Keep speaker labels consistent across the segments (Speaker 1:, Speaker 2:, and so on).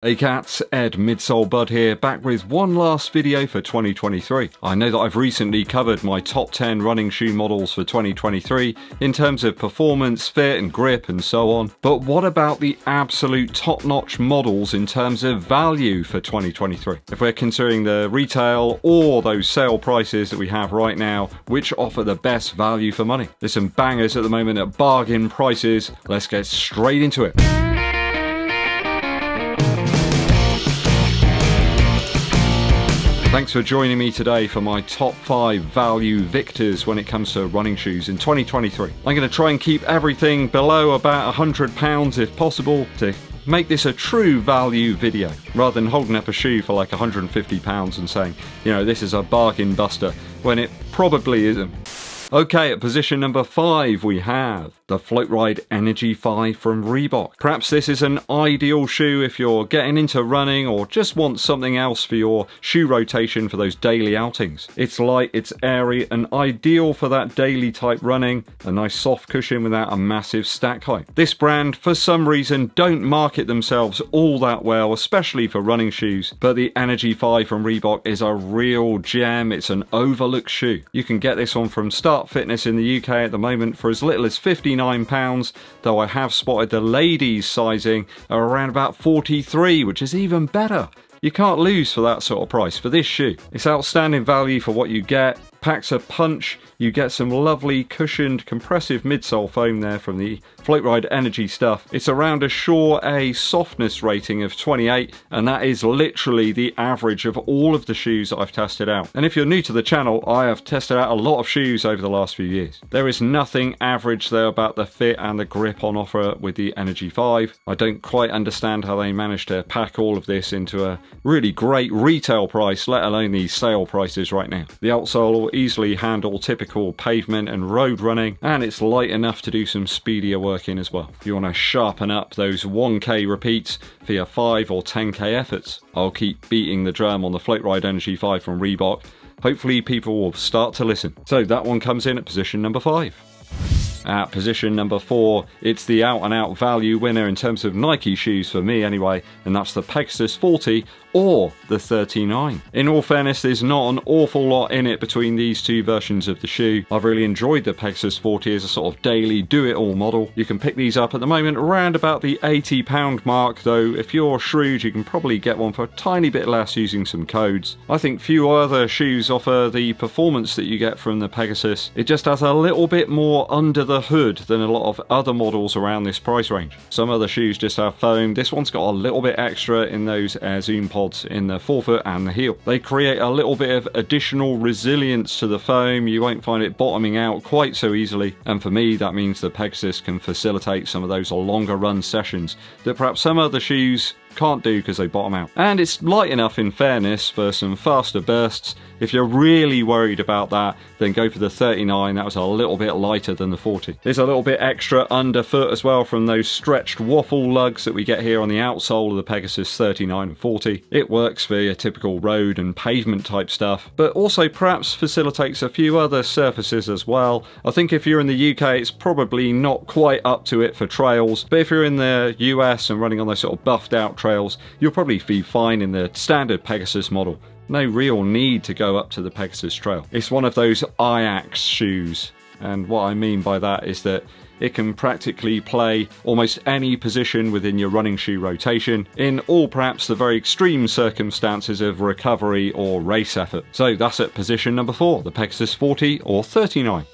Speaker 1: Hey cats, Ed Midsole Bud here, back with one last video for 2023. I know that I've recently covered my top 10 running shoe models for 2023 in terms of performance, fit and grip and so on, but what about the absolute top-notch models in terms of value for 2023? If we're considering the retail or those sale prices that we have right now, which offer the best value for money? There's some bangers at the moment at bargain prices. Let's get straight into it. Thanks for joining me today for my top 5 value victors when it comes to running shoes in 2023. I'm going to try and keep everything below about £100 if possible to make this a true value video, rather than holding up a shoe for like £150 and saying, you know, this is a bargain buster, when it probably isn't. Okay, at position number 5 we have the FLOATRIDE Energy 5 from Reebok. Perhaps this is an ideal shoe if you're getting into running or just want something else for your shoe rotation for those daily outings. It's light, it's airy, and ideal for that daily type running, a nice soft cushion without a massive stack height. This brand, for some reason, don't market themselves all that well, especially for running shoes, but the Energy 5 from Reebok is a real gem. It's an overlooked shoe. You can get this one from Start Fitness in the UK at the moment for as little as £59, though I have spotted the ladies sizing are around about 43, which is even better. You can't lose for that sort of price for this shoe. It's outstanding value for what you get. Packs a punch. You get some lovely cushioned compressive midsole foam there from the FLOATRIDE Energy stuff. It's around a Shore A softness rating of 28, and that is literally the average of all of the shoes that I've tested out. And if you're new to the channel, I have tested out a lot of shoes over the last few years. There is nothing average there about the fit and the grip on offer with the Energy 5. I don't quite understand how they managed to pack all of this into a really great retail price, let alone these sale prices right now. The outsole will easily handle typical pavement and road running, and it's light enough to do some speedier work in as well. If you want to sharpen up those 1k repeats for your 5 or 10k efforts, I'll keep beating the drum on the FLOATRIDE Energy 5 from Reebok. Hopefully people will start to listen. So that one comes in at position number 5. At position number 4, it's the out-and-out value winner in terms of Nike shoes for me anyway, and that's the PEGASUS 40 or the 39. In all fairness, there's not an awful lot in it between these two versions of the shoe. I've really enjoyed the PEGASUS 40 as a sort of daily do-it-all model. You can pick these up at the moment around about the £80 mark, though if you're shrewd you can probably get one for a tiny bit less using some codes. I think few other shoes offer the performance that you get from the PEGASUS. It just has a little bit more under the hood than a lot of other models around this price range. Some other shoes just have foam. This one's got a little bit extra in those Air Zoom pods in the forefoot and the heel. They create a little bit of additional resilience to the foam. You won't find it bottoming out quite so easily, and for me that means the PEGASUS can facilitate some of those longer run sessions that perhaps some other shoes can't do because they bottom out. And it's light enough in fairness for some faster bursts. If you're really worried about that, then go for the 39. That was a little bit lighter than the 40. There's a little bit extra underfoot as well from those stretched waffle lugs that we get here on the outsole of the PEGASUS 39 and 40. It works for your typical road and pavement type stuff, but also perhaps facilitates a few other surfaces as well. I think if you're in the UK, it's probably not quite up to it for trails, but if you're in the US and running on those sort of buffed out trails, you'll probably be fine in the standard PEGASUS model. No real need to go up to the PEGASUS trail. It's one of those Ajax shoes, and what I mean by that is that it can practically play almost any position within your running shoe rotation, in all perhaps the very extreme circumstances of recovery or race effort. So that's at position number 4, the PEGASUS 40 or 39.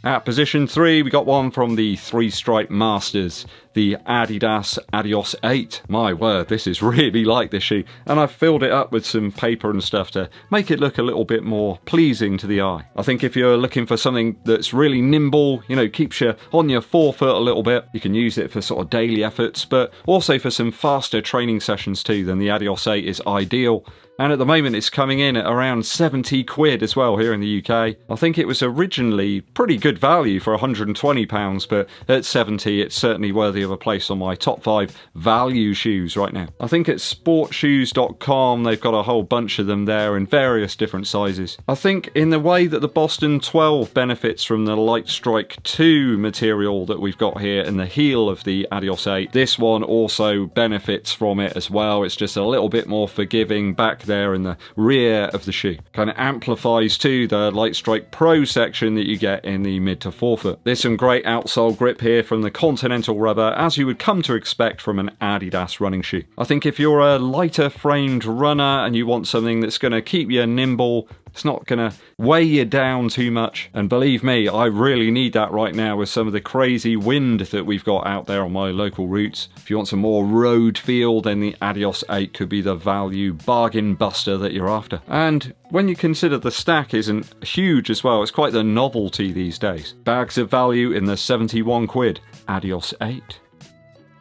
Speaker 1: At position 3, we got one from the three-stripe masters, the ADIDAS ADIOS 8. My word, this is really like this shoe, and I've filled it up with some paper and stuff to make it look a little bit more pleasing to the eye. I think if you're looking for something that's really nimble, you know, keeps you on your forefoot a little bit, you can use it for sort of daily efforts, but also for some faster training sessions too, then the ADIOS 8 is ideal. And at the moment it's coming in at around 70 quid as well here in the UK. I think it was originally pretty good value for £120, but at 70 it's certainly worthy worthy of a place on my top 5 value shoes right now. I think at sportshoes.com they've got a whole bunch of them there in various different sizes. I think in the way that the Boston 12 benefits from the Light Strike 2 material that we've got here in the heel of the ADIOS 8, this one also benefits from it as well. It's just a little bit more forgiving back there in the rear of the shoe. Kind of amplifies to the Light Strike Pro section that you get in the mid to forefoot. There's some great outsole grip here from the Continental rubber, as you would come to expect from an Adidas running shoe. I think if you're a lighter framed runner and you want something that's going to keep you nimble, it's not going to weigh you down too much. And believe me, I really need that right now with some of the crazy wind that we've got out there on my local routes. If you want some more road feel, then the ADIOS 8 could be the value bargain buster that you're after. And when you consider the stack isn't huge as well, it's quite the novelty these days. Bags of value in the 71 quid. ADIOS 8.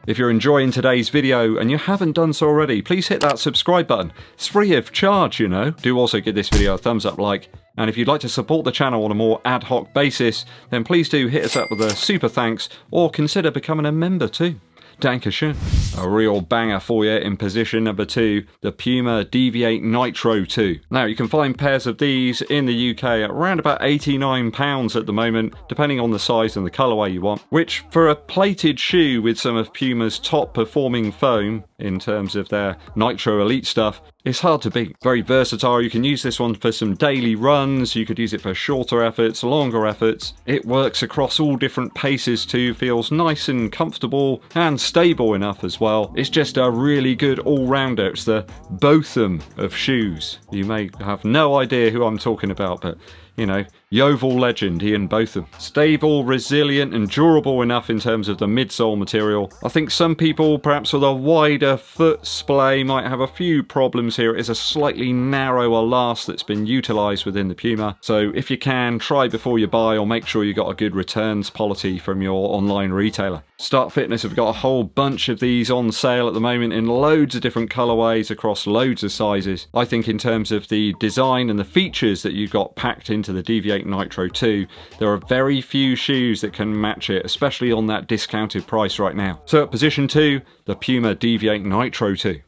Speaker 1: If you're enjoying today's video and you haven't done so already, please hit that subscribe button. It's free of charge, you know. Do also give this video a thumbs up like. And if you'd like to support the channel on a more ad hoc basis, then please do hit us up with a super thanks or consider becoming a member too. Dankeschön. A real banger for you in position number 2, the PUMA DEVIATE NITRO 2. Now, you can find pairs of these in the UK at around about £89 at the moment, depending on the size and the colourway you want, which for a plated shoe with some of PUMA's top performing foam, in terms of their Nitro Elite stuff, it's hard to beat. Very versatile. You can use this one for some daily runs, you could use it for shorter efforts, longer efforts. It works across all different paces too, feels nice and comfortable and stable enough as well. It's just a really good all-rounder. It's the Botham of shoes. You may have no idea who I'm talking about, but you know, Yeovil legend Ian Botham. Stable, resilient and durable enough in terms of the midsole material. I think some people, perhaps with a wider foot splay, might have a few problems here. It is a slightly narrower last that's been utilised within the PUMA. So if you can, try before you buy or make sure you got a good returns policy from your online retailer. Start Fitness have got a whole bunch of these on sale at the moment in loads of different colourways across loads of sizes. I think in terms of the design and the features that you've got packed into the DEVIATE NITRO 2, there are very few shoes that can match it, especially on that discounted price right now. So at position 2, the PUMA DEVIATE NITRO 2.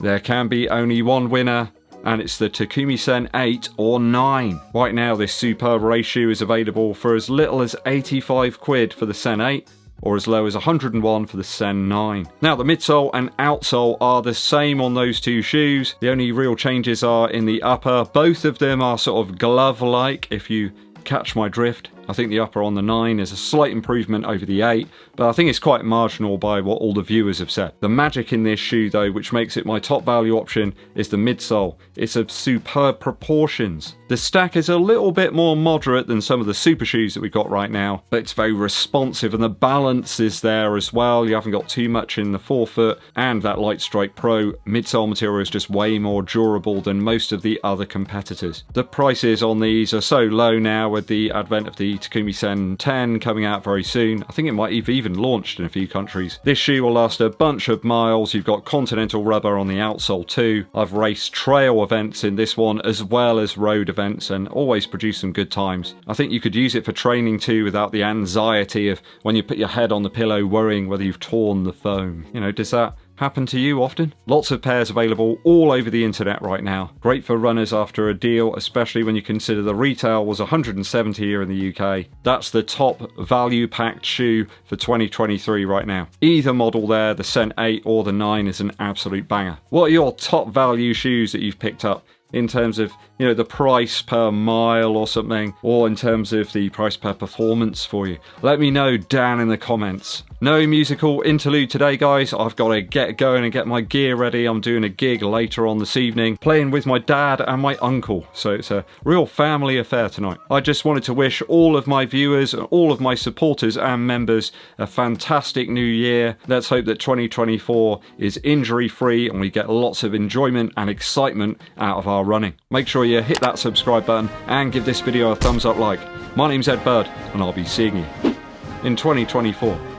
Speaker 1: There can be only one winner, and it's the TAKUMI Sen 8 or 9. Right now this superb race shoe is available for as little as 85 quid for the Sen 8, or as low as 101 for the Sen 9. Now the midsole and outsole are the same on those two shoes. The only real changes are in the upper. Both of them are sort of glove-like, if you catch my drift. I think the upper on the 9 is a slight improvement over the 8, but I think it's quite marginal by what all the viewers have said. The magic in this shoe though, which makes it my top value option, is the midsole. It's of superb proportions. The stack is a little bit more moderate than some of the super shoes that we've got right now, but it's very responsive and the balance is there as well. You haven't got too much in the forefoot, and that Light Strike Pro midsole material is just way more durable than most of the other competitors. The prices on these are so low now with the advent of the TAKUMI Sen 10 coming out very soon. I think it might have even launched in a few countries. This shoe will last a bunch of miles. You've got Continental rubber on the outsole too. I've raced trail events in this one as well as road events and always produce some good times. I think you could use it for training too without the anxiety of when you put your head on the pillow worrying whether you've torn the foam. You know, does that happen to you often? Lots of pairs available all over the internet right now. Great for runners after a deal, especially when you consider the retail was 170 here in the UK. That's the top value packed shoe for 2023 right now. Either model there, the Sen 8 or the 9, is an absolute banger. What are your top value shoes that you've picked up in terms of, you know, the price per mile or something, or in terms of the price per performance for you? Let me know down in the comments. No musical interlude today, guys. I've got to get going and get my gear ready. I'm doing a gig later on this evening, playing with my dad and my uncle. So it's a real family affair tonight. I just wanted to wish all of my viewers and all of my supporters and members a fantastic new year. Let's hope that 2024 is injury-free and we get lots of enjoyment and excitement out of our running. Make sure you hit that subscribe button and give this video a thumbs up like. My name's Eddbud and I'll be seeing you in 2024.